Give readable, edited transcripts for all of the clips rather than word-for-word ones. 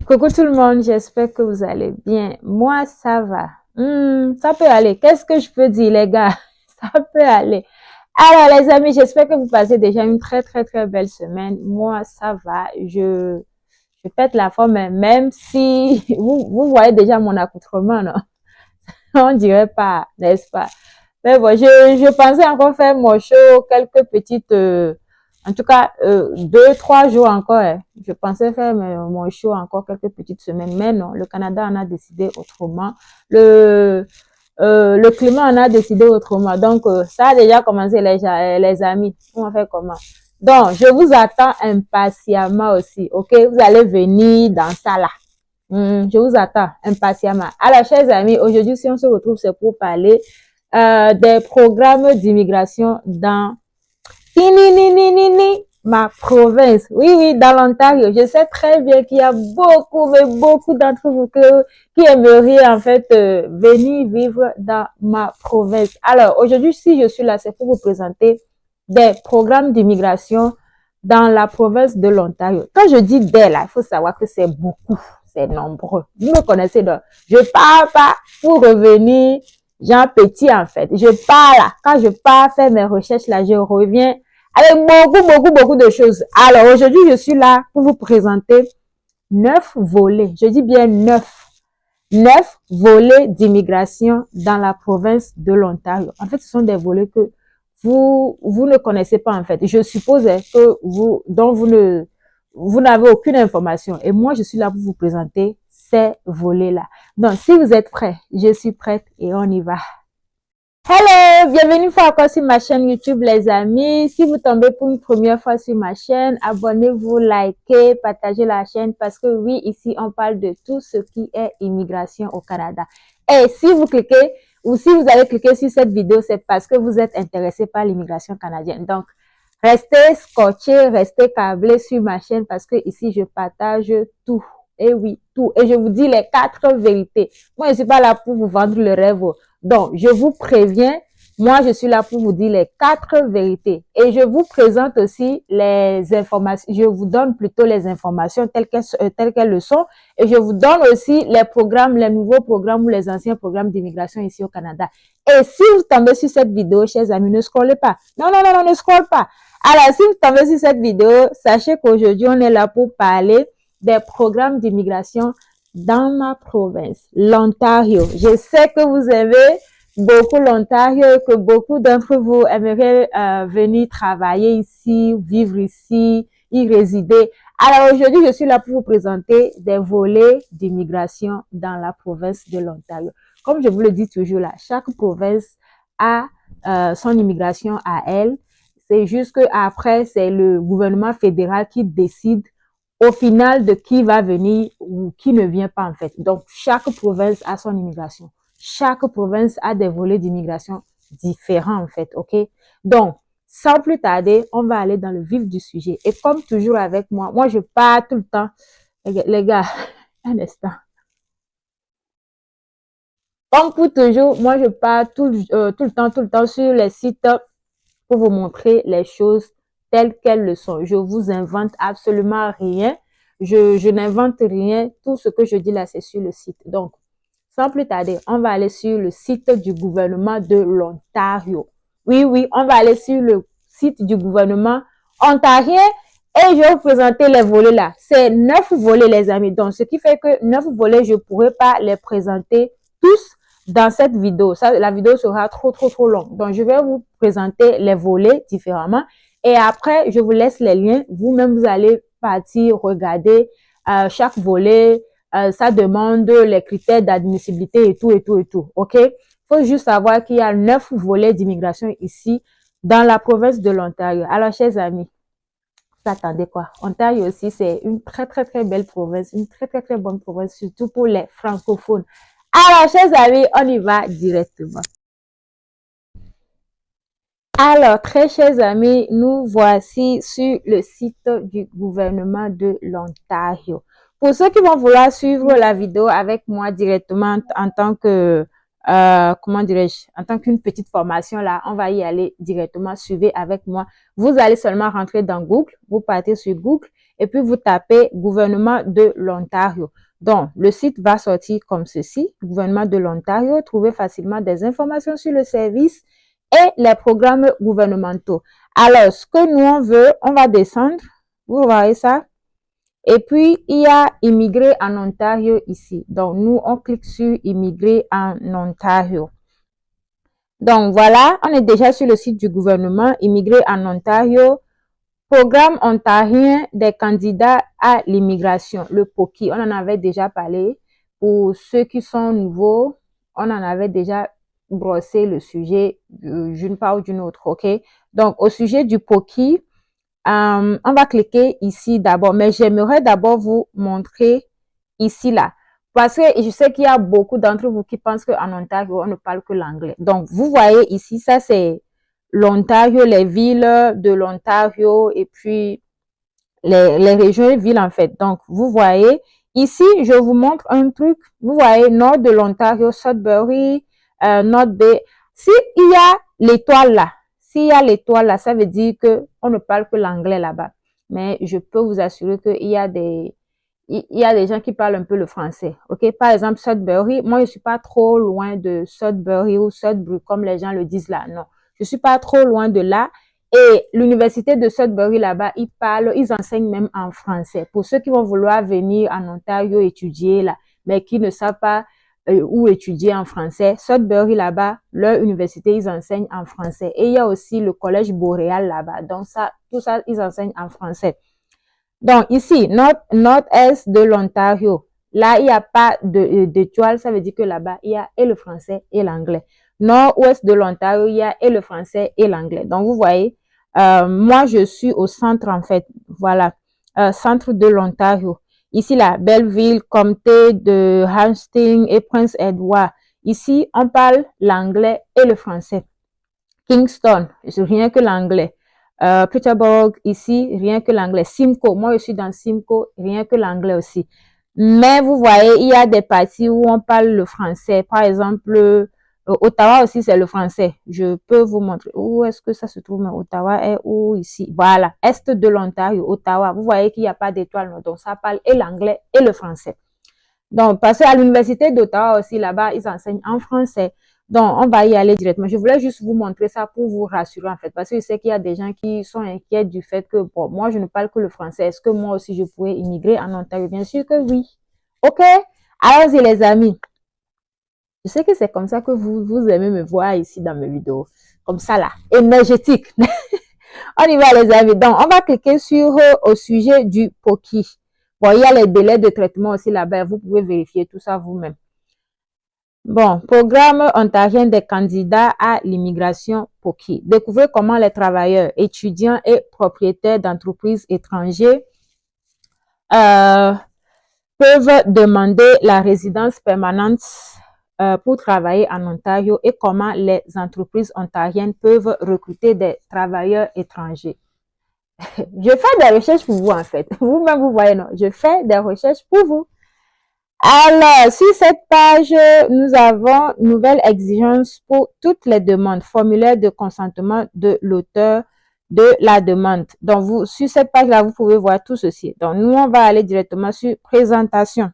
Coucou tout le monde, j'espère que vous allez bien. Moi, ça va. Ça peut aller. Qu'est-ce que je peux dire, les gars? Ça peut aller. Alors, les amis, j'espère que vous passez déjà une très, très, très belle semaine. Moi, ça va. Je pète la forme, hein, même si vous voyez déjà mon accoutrement, non? On dirait pas, n'est-ce pas? Mais bon, je pensais encore faire mon show, quelques petites, en tout cas, 2, 3 jours encore. Hein. Je pensais faire mon show encore quelques petites semaines, mais non, le Canada en a décidé autrement. Le climat en a décidé autrement. Donc, ça a déjà commencé, les amis. On va faire comment? Donc, je vous attends impatiemment aussi, ok? Vous allez venir dans ça là. Je vous attends impatiemment. Alors, chers amis, aujourd'hui, si on se retrouve, c'est pour parler des programmes d'immigration dans ma province. Oui, oui, dans l'Ontario. Je sais très bien qu'il y a beaucoup, mais beaucoup d'entre vous qui aimeriez en fait venir vivre dans ma province. Alors, aujourd'hui, si je suis là, c'est pour vous présenter des programmes d'immigration dans la province de l'Ontario. Quand je dis des là, il faut savoir que c'est beaucoup, c'est nombreux. Vous me connaissez donc. Je pars pas pour revenir genre petit en fait. Je pars là. Quand je pars faire mes recherches là, je reviens avec beaucoup de choses. Alors aujourd'hui, je suis là pour vous présenter 9 volets. Je dis bien 9 volets d'immigration dans la province de l'Ontario. En fait, ce sont des volets que vous ne connaissez pas en fait. Je suppose que vous n'avez aucune information. Et moi, je suis là pour vous présenter ces volets-là. Donc, si vous êtes prêts, je suis prête et on y va. Hello, bienvenue une fois encore sur ma chaîne YouTube les amis. Si vous tombez pour une première fois sur ma chaîne, abonnez-vous, likez, partagez la chaîne parce que oui, ici on parle de tout ce qui est immigration au Canada. Et si vous cliquez ou si vous avez cliqué sur cette vidéo, c'est parce que vous êtes intéressé par l'immigration canadienne. Donc, restez scotchés, restez câblés sur ma chaîne parce que ici je partage tout. Et oui, tout. Et je vous dis les 4 vérités. Moi, je suis pas là pour vous vendre le rêve. Donc, je vous préviens, moi, je suis là pour vous dire les 4 vérités. Et je vous présente aussi les informations, je vous donne plutôt les informations telles qu'elles le sont. Et je vous donne aussi les programmes, les nouveaux programmes ou les anciens programmes d'immigration ici au Canada. Et si vous tombez sur cette vidéo, chers amis, ne scrollez pas. Non, ne scrollez pas. Alors, si vous tombez sur cette vidéo, sachez qu'aujourd'hui, on est là pour parler des programmes d'immigration dans ma province, l'Ontario. Je sais que vous aimez beaucoup l'Ontario et que beaucoup d'entre vous aimeraient venir travailler ici, vivre ici, y résider. Alors aujourd'hui, je suis là pour vous présenter des volets d'immigration dans la province de l'Ontario. Comme je vous le dis toujours là, chaque province a son immigration à elle. C'est juste que après, c'est le gouvernement fédéral qui décide au final de qui va venir ou qui ne vient pas en fait. Donc, chaque province a son immigration. Chaque province a des volets d'immigration différents en fait, ok? Donc, sans plus tarder, on va aller dans le vif du sujet. Et comme toujours avec moi je pars tout le temps. Les gars, un instant. Comme pour toujours, moi je pars tout le temps sur les sites pour vous montrer les choses telles qu'elles le sont. Je vous invente absolument rien. Je n'invente rien. Tout ce que je dis là, c'est sur le site. Donc, sans plus tarder, on va aller sur le site du gouvernement de l'Ontario. Oui, oui, on va aller sur le site du gouvernement ontarien et je vais vous présenter les volets là. C'est 9 volets, les amis. Donc, ce qui fait que 9 volets, je ne pourrai pas les présenter tous dans cette vidéo. La vidéo sera trop longue. Donc, je vais vous présenter les volets différemment. Et après, je vous laisse les liens. Vous-même, vous allez partir regarder chaque volet. Ça demande les critères d'admissibilité et tout. OK? Il faut juste savoir qu'il y a 9 volets d'immigration ici dans la province de l'Ontario. Alors, chers amis, vous attendez quoi? Ontario aussi, c'est une très belle province, une très bonne province, surtout pour les francophones. Alors, chers amis, on y va directement. Alors, très chers amis, nous voici sur le site du gouvernement de l'Ontario. Pour ceux qui vont vouloir suivre la vidéo avec moi directement en tant que, comment dirais-je, en tant qu'une petite formation là, on va y aller directement, suivez avec moi. Vous allez seulement rentrer dans Google, vous partez sur Google et puis vous tapez gouvernement de l'Ontario. Donc, le site va sortir comme ceci, gouvernement de l'Ontario. Trouvez facilement des informations sur le service et les programmes gouvernementaux. Alors, ce que nous on veut, on va descendre. Vous voyez ça? Et puis, il y a immigrer en Ontario ici. Donc, nous, on clique sur immigrer en Ontario. Donc, voilà, on est déjà sur le site du gouvernement, immigrer en Ontario. Programme ontarien des candidats à l'immigration, le POCI. On en avait déjà parlé. Pour ceux qui sont nouveaux, on en avait déjà brossé le sujet d'une part ou d'une autre, ok? Donc, au sujet du POCI, on va cliquer ici d'abord, mais j'aimerais d'abord vous montrer ici, là. Parce que je sais qu'il y a beaucoup d'entre vous qui pensent qu'en Ontario, on ne parle que l'anglais. Donc, vous voyez ici, ça c'est l'Ontario, les villes de l'Ontario et puis les régions et villes en fait. Donc, vous voyez, ici, je vous montre un truc. Vous voyez, nord de l'Ontario, Sudbury, North Bay. S'il y a l'étoile là, s'il y a l'étoile là, ça veut dire que on ne parle que l'anglais là-bas. Mais je peux vous assurer qu'il y a des gens qui parlent un peu le français. OK? Par exemple, Sudbury, moi, je suis pas trop loin de Sudbury ou Sudbury, comme les gens le disent là. Non. Je suis pas trop loin de là. Et l'université de Sudbury là-bas, ils enseignent même en français. Pour ceux qui vont vouloir venir en Ontario étudier là, mais qui ne savent pas où étudier en français, Sudbury là-bas, leur université, ils enseignent en français. Et il y a aussi le collège boréal là-bas. Donc ça, tout ça, ils enseignent en français. Donc ici, nord-est de l'Ontario, là, il n'y a pas d'étoile, ça veut dire que là-bas, il y a et le français et l'anglais. Nord-ouest de l'Ontario, il y a et le français et l'anglais. Donc, vous voyez, moi, je suis au centre, en fait. Voilà, centre de l'Ontario. Ici, là, Belleville, comté de Hastings et Prince Edward. Ici, on parle l'anglais et le français. Kingston, rien que l'anglais. Peterborough, ici, rien que l'anglais. Simcoe, moi je suis dans Simcoe, rien que l'anglais aussi. Mais vous voyez, il y a des parties où on parle le français. Par exemple, Ottawa aussi, c'est le français. Je peux vous montrer. Où est-ce que ça se trouve? Mais Ottawa est où ici? Voilà, est de l'Ontario, Ottawa. Vous voyez qu'il n'y a pas d'étoile, donc ça parle et l'anglais et le français. Donc, parce qu'à l'université d'Ottawa aussi, là-bas, ils enseignent en français. Donc, on va y aller directement. Je voulais juste vous montrer ça pour vous rassurer, en fait, parce que je sais qu'il y a des gens qui sont inquiets du fait que, bon, moi, je ne parle que le français. Est-ce que moi aussi, je pourrais immigrer en Ontario? Bien sûr que oui. OK? Allons-y, les amis. Je sais que c'est comme ça que vous aimez me voir ici dans mes vidéos. Comme ça, là. Énergétique. On y va, les amis. Donc, on va cliquer sur au sujet du POCI. Bon, il y a les délais de traitement aussi là-bas. Vous pouvez vérifier tout ça vous-même. Bon, programme ontarien des candidats à l'immigration POCI. Découvrez comment les travailleurs, étudiants et propriétaires d'entreprises étrangers peuvent demander la résidence permanente pour travailler en Ontario et comment les entreprises ontariennes peuvent recruter des travailleurs étrangers. Je fais des recherches pour vous en fait. Vous-même, vous voyez, non, je fais des recherches pour vous. Alors, sur cette page, nous avons nouvelle exigence pour toutes les demandes, formulaire de consentement de l'auteur de la demande. Donc, sur cette page-là, vous pouvez voir tout ceci. Donc, nous, on va aller directement sur présentation.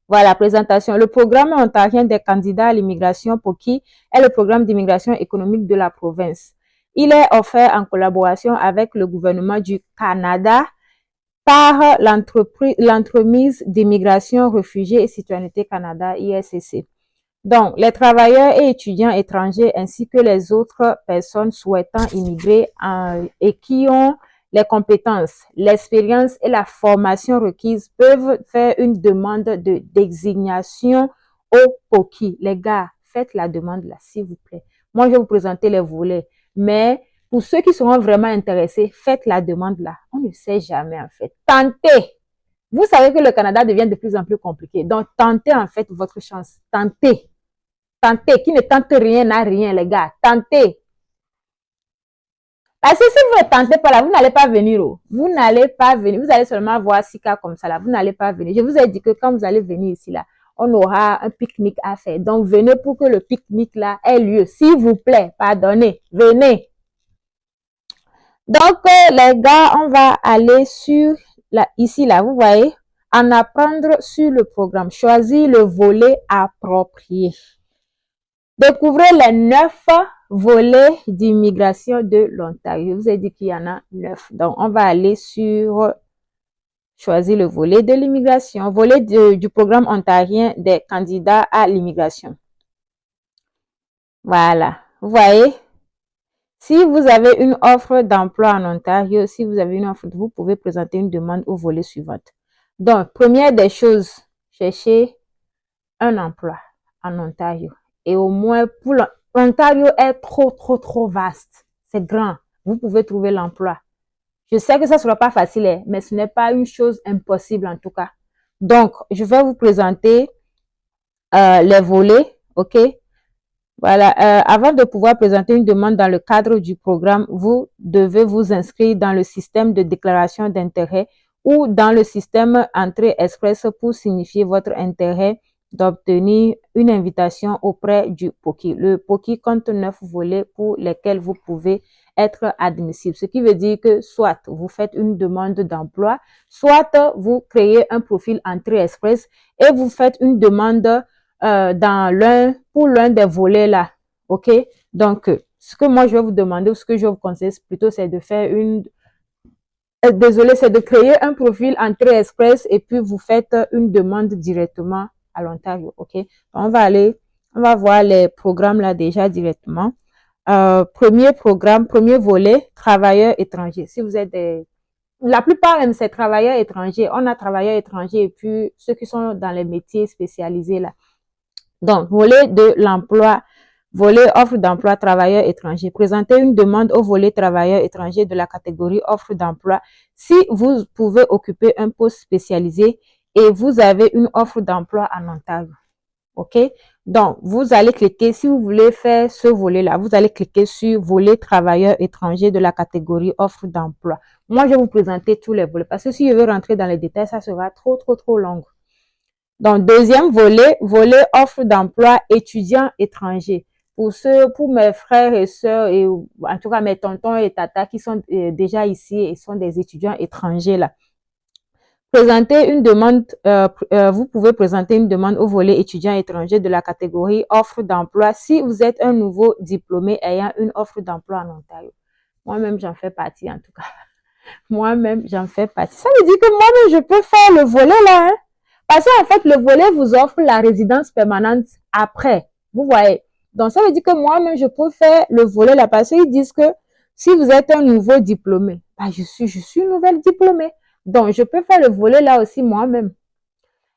Voilà, présentation. Le programme ontarien des candidats à l'immigration POCI est le programme d'immigration économique de la province. Il est offert en collaboration avec le gouvernement du Canada par l'entremise d'immigration, réfugiés et citoyenneté Canada, ISCC. Donc, les travailleurs et étudiants étrangers ainsi que les autres personnes souhaitant immigrer et qui ont les compétences, l'expérience et la formation requises peuvent faire une demande de désignation au POCI. Les gars, faites la demande là, s'il vous plaît. Moi, je vais vous présenter les volets, mais pour ceux qui seront vraiment intéressés, faites la demande là. On ne sait jamais en fait. Tentez. Vous savez que le Canada devient de plus en plus compliqué. Donc, tentez en fait votre chance. Tentez. Tentez. Qui ne tente rien n'a rien, les gars. Tentez. Parce que si vous ne tentez pas là, vous n'allez pas venir. Vous n'allez pas venir. Vous allez seulement voir 6 cas comme ça là. Vous n'allez pas venir. Je vous ai dit que quand vous allez venir ici là, on aura un pique-nique à faire. Donc, venez pour que le pique-nique là ait lieu. S'il vous plaît, pardonnez. Venez. Donc, les gars, on va aller sur là, ici, là, vous voyez, en apprendre sur le programme. Choisir le volet approprié. Découvrez les 9 volets d'immigration de l'Ontario. Je vous ai dit qu'il y en a 9. Donc, on va aller sur choisir le volet de l'immigration, volet du programme ontarien des candidats à l'immigration. Voilà. Vous voyez, si vous avez une offre d'emploi en Ontario, si vous avez une offre, vous pouvez présenter une demande au volet suivant. Donc, première des choses, cherchez un emploi en Ontario. Et au moins, pour l'Ontario est trop vaste. C'est grand. Vous pouvez trouver l'emploi. Je sais que ça ne sera pas facile, mais ce n'est pas une chose impossible en tout cas. Donc, je vais vous présenter les volets, ok? Voilà, avant de pouvoir présenter une demande dans le cadre du programme, vous devez vous inscrire dans le système de déclaration d'intérêt ou dans le système Entrée Express pour signifier votre intérêt d'obtenir une invitation auprès du POCI. Le POCI compte 9 volets pour lesquels vous pouvez être admissible. Ce qui veut dire que soit vous faites une demande d'emploi, soit vous créez un profil Entrée Express et vous faites une demande pour l'un des volets là, ok? Donc, ce que moi je vais vous demander ou ce que je vous conseille plutôt, c'est de faire c'est de créer un profil Entrée Express et puis vous faites une demande directement à l'Ontario, ok? Donc, on va voir les programmes là déjà directement. Premier programme, premier volet, travailleurs étrangers. Si vous êtes la plupart même c'est travailleurs étrangers. On a travailleurs étrangers et puis ceux qui sont dans les métiers spécialisés là. Donc, volet de l'emploi, volet offre d'emploi travailleurs étrangers. Présentez une demande au volet travailleurs étrangers de la catégorie offre d'emploi si vous pouvez occuper un poste spécialisé et vous avez une offre d'emploi en Ontario. OK? Donc, vous allez cliquer, si vous voulez faire ce volet-là, vous allez cliquer sur volet travailleurs étrangers de la catégorie offre d'emploi. Moi, je vais vous présenter tous les volets parce que si je veux rentrer dans les détails, ça sera trop long. Donc, deuxième volet, volet offre d'emploi étudiants étrangers. Pour mes frères et sœurs et en tout cas mes tontons et tatas qui sont déjà ici et sont des étudiants étrangers là. Présenter une demande, vous pouvez présenter une demande au volet étudiants étrangers de la catégorie offre d'emploi si vous êtes un nouveau diplômé ayant une offre d'emploi en Ontario. Moi-même, j'en fais partie en tout cas. Moi-même, j'en fais partie. Ça veut dire que moi-même, je peux faire le volet là, hein? Parce qu'en fait, le volet vous offre la résidence permanente après. Vous voyez. Donc, ça veut dire que moi-même, je peux faire le volet là parce qu'ils disent que si vous êtes un nouveau diplômé, bah, je suis une nouvelle diplômée. Donc, je peux faire le volet là aussi moi-même.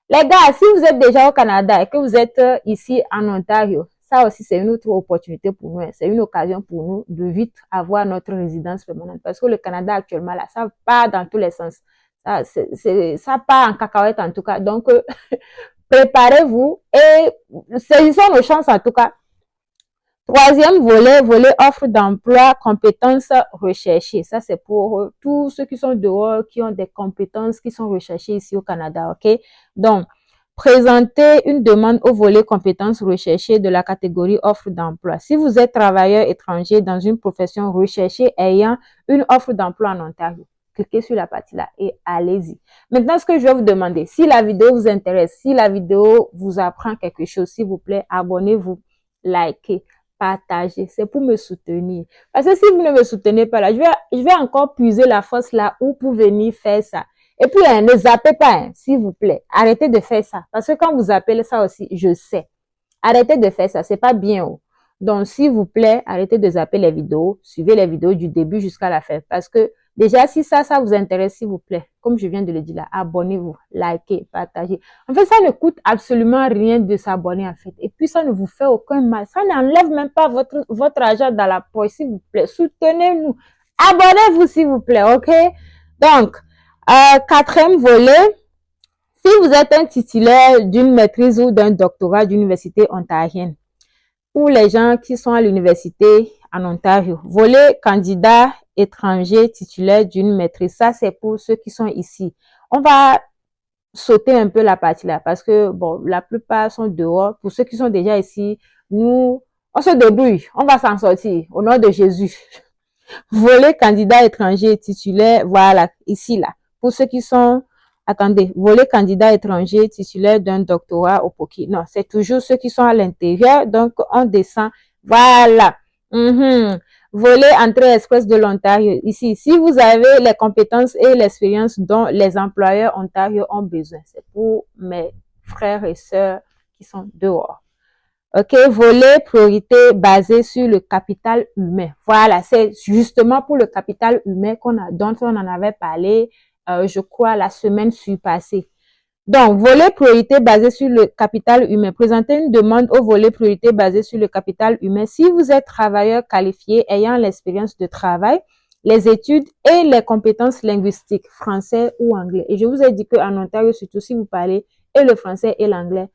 Les gars, si vous êtes déjà au Canada et que vous êtes ici en Ontario, ça aussi, c'est une autre opportunité pour nous. C'est une occasion pour nous de vite avoir notre résidence permanente. Parce que le Canada, actuellement, là, ça part dans tous les sens. Ça part en cacahuète, en tout cas. Donc, préparez-vous et saisissons nos chances, en tout cas. Troisième volet offre d'emploi, compétences recherchées. Ça, c'est pour tous ceux qui sont dehors, qui ont des compétences qui sont recherchées ici au Canada, ok? Donc, présenter une demande au volet compétences recherchées de la catégorie offre d'emploi. Si vous êtes travailleur étranger dans une profession recherchée ayant une offre d'emploi en Ontario, cliquez sur la partie là et allez-y. Maintenant, ce que je vais vous demander, si la vidéo vous intéresse, si la vidéo vous apprend quelque chose, s'il vous plaît, abonnez-vous, likez, partagez. C'est pour me soutenir. Parce que si vous ne me soutenez pas là, je vais encore puiser la force là où pour venir faire ça. Et puis, hein, ne zappez pas, hein, s'il vous plaît. Arrêtez de faire ça. Parce que quand vous appelez ça aussi, je sais. Arrêtez de faire ça. C'est pas bien. Oh. Donc, s'il vous plaît, arrêtez de zapper les vidéos. Suivez les vidéos du début jusqu'à la fin. Parce que déjà, si ça vous intéresse, s'il vous plaît, comme je viens de le dire là, abonnez-vous, likez, partagez. En fait, ça ne coûte absolument rien de s'abonner, en fait. Et puis, ça ne vous fait aucun mal. Ça n'enlève même pas votre argent dans la poche, s'il vous plaît. Soutenez-nous. Abonnez-vous, s'il vous plaît, ok? Donc, quatrième volet, si vous êtes un titulaire d'une maîtrise ou d'un doctorat d'université ontarienne, pour les gens qui sont à l'université en Ontario, volet candidat étranger titulaire d'une maîtrise, ça c'est pour ceux qui sont ici. On va sauter un peu la partie là parce que bon, la plupart sont dehors. Pour ceux qui sont déjà ici, nous, on se débrouille, on va s'en sortir au nom de Jésus. Volet candidat étranger titulaire, voilà, ici là. pour ceux qui sont, attendez, volet candidat étranger titulaire d'un doctorat au POCI. Non, c'est toujours ceux qui sont à l'intérieur. Donc, on descend. Voilà. Volet entrée express de l'Ontario. Ici, si vous avez les compétences et l'expérience dont les employeurs Ontario ont besoin, c'est pour mes frères et sœurs qui sont dehors. Ok, volet priorité basé sur le capital humain. Voilà, c'est justement pour le capital humain dont on en avait parlé, je crois, la semaine surpassée. Donc, volet priorité basé sur le capital humain. Présentez une demande au volet priorité basé sur le capital humain. Si vous êtes travailleur qualifié ayant l'expérience de travail, les études et les compétences linguistiques, français ou anglais. Et je vous ai dit qu'en Ontario, surtout si vous parlez et le français et l'anglais,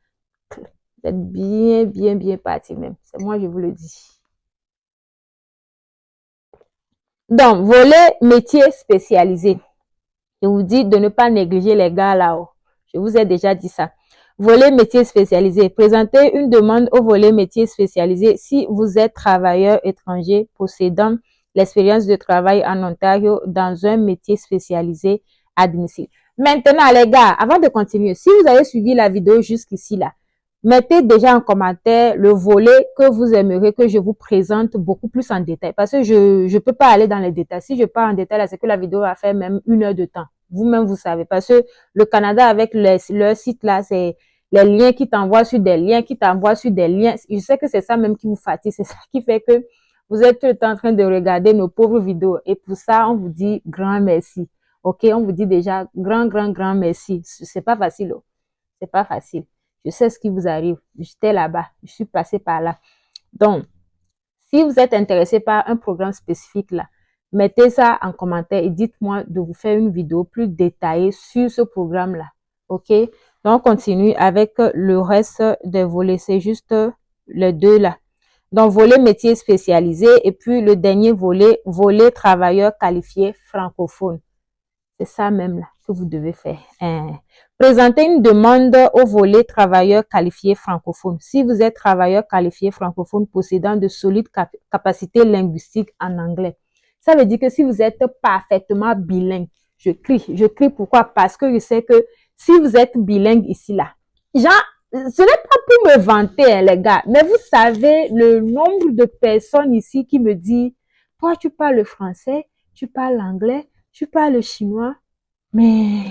vous êtes bien parti même. C'est moi, je vous le dis. Donc, volet métier spécialisé. Je vous dis de ne pas négliger les gars là-haut. Je vous ai déjà dit ça. Volet métier spécialisé. Présentez une demande au volet métier spécialisé si vous êtes travailleur étranger possédant l'expérience de travail en Ontario dans un métier spécialisé admissible. Maintenant, les gars, avant de continuer, si vous avez suivi la vidéo jusqu'ici là, mettez déjà en commentaire le volet que vous aimeriez que je vous présente beaucoup plus en détail. Parce que je ne peux pas aller dans les détails. Si je pars en détail, là, c'est que la vidéo va faire même 1 heure de temps. Vous-même, vous savez. Parce que le Canada, avec leur site là, c'est les liens qui t'envoient sur des liens, qui t'envoient sur des liens. Je sais que c'est ça même qui vous fatigue. C'est ça qui fait que vous êtes tout le temps en train de regarder nos pauvres vidéos. Et pour ça, on vous dit grand merci. OK? On vous dit déjà grand merci. C'est pas facile. Oh. C'est pas facile. Je sais ce qui vous arrive. J'étais là-bas. Je suis passée par là. Donc, si vous êtes intéressé par un programme spécifique là, mettez ça en commentaire et dites-moi de vous faire une vidéo plus détaillée sur ce programme-là. OK? Donc, on continue avec le reste des volets. C'est juste les deux là. Donc, volet métier spécialisé et puis le dernier volet, volet travailleur qualifié francophone. C'est ça même là que vous devez faire. Présentez une demande au volet travailleur qualifié francophone. Si vous êtes travailleur qualifié francophone possédant de solides capacités linguistiques en anglais. Ça veut dire que si vous êtes parfaitement bilingue, je crie pourquoi? Parce que je sais que si vous êtes bilingue ici là, genre, ce n'est pas pour me vanter hein, les gars, mais vous savez le nombre de personnes ici qui me disent, toi tu parles le français, tu parles l'anglais, tu parles le chinois, mais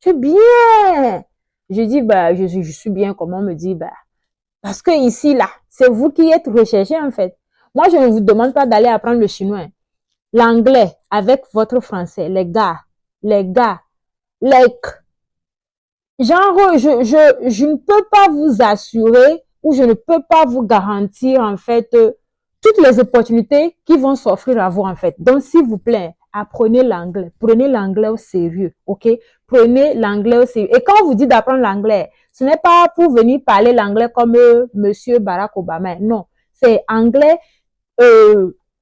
tu es bien. Je dis, bah, je suis bien, comment on me dit, bah, parce que ici, là, c'est vous qui êtes recherché, en fait. Moi, je ne vous demande pas d'aller apprendre le chinois. L'anglais, avec votre français, les gars, like, genre, je ne peux pas vous assurer ou je ne peux pas vous garantir, en fait, toutes les opportunités qui vont s'offrir à vous, en fait. Donc, s'il vous plaît, apprenez l'anglais. Prenez l'anglais au sérieux, ok? Prenez l'anglais au sérieux. Et quand on vous dit d'apprendre l'anglais, ce n'est pas pour venir parler l'anglais comme Monsieur Barack Obama. Non, c'est anglais,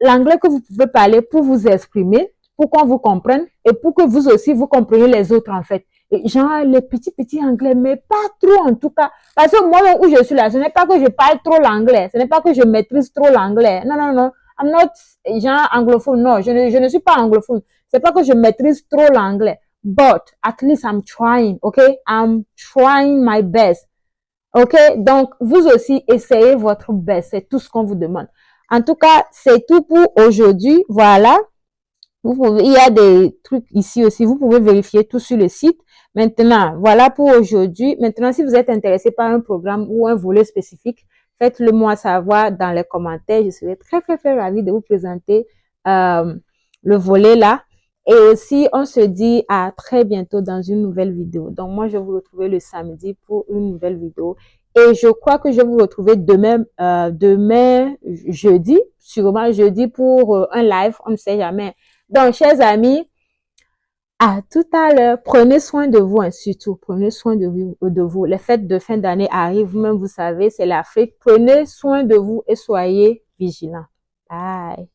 l'anglais que vous pouvez parler pour vous exprimer, pour qu'on vous comprenne et pour que vous aussi vous compreniez les autres, en fait. Et genre, les petits anglais, mais pas trop en tout cas. Parce que moi, où je suis là, ce n'est pas que je parle trop l'anglais. Ce n'est pas que je maîtrise trop l'anglais. Non. I'm not genre anglophone. Non, je ne suis pas anglophone. C'est pas que je maîtrise trop l'anglais. But at least I'm trying, okay? I'm trying my best. Ok? Donc, vous aussi, essayez votre best. C'est tout ce qu'on vous demande. En tout cas, c'est tout pour aujourd'hui. Voilà. Il y a des trucs ici aussi. Vous pouvez vérifier tout sur le site. Maintenant, voilà pour aujourd'hui. Maintenant, si vous êtes intéressé par un programme ou un volet spécifique, faites-le moi savoir dans les commentaires. Je serai très ravie de vous présenter le volet là. Et aussi, on se dit à très bientôt dans une nouvelle vidéo. Donc, moi, je vais vous retrouver le samedi pour une nouvelle vidéo. Et je crois que je vais vous retrouver demain jeudi, sûrement jeudi pour un live, on ne sait jamais. Donc, chers amis, à tout à l'heure. Prenez soin de vous, hein, surtout. Prenez soin de vous. Les fêtes de fin d'année arrivent. Vous-même, vous savez, c'est l'Afrique. Prenez soin de vous et soyez vigilants. Bye.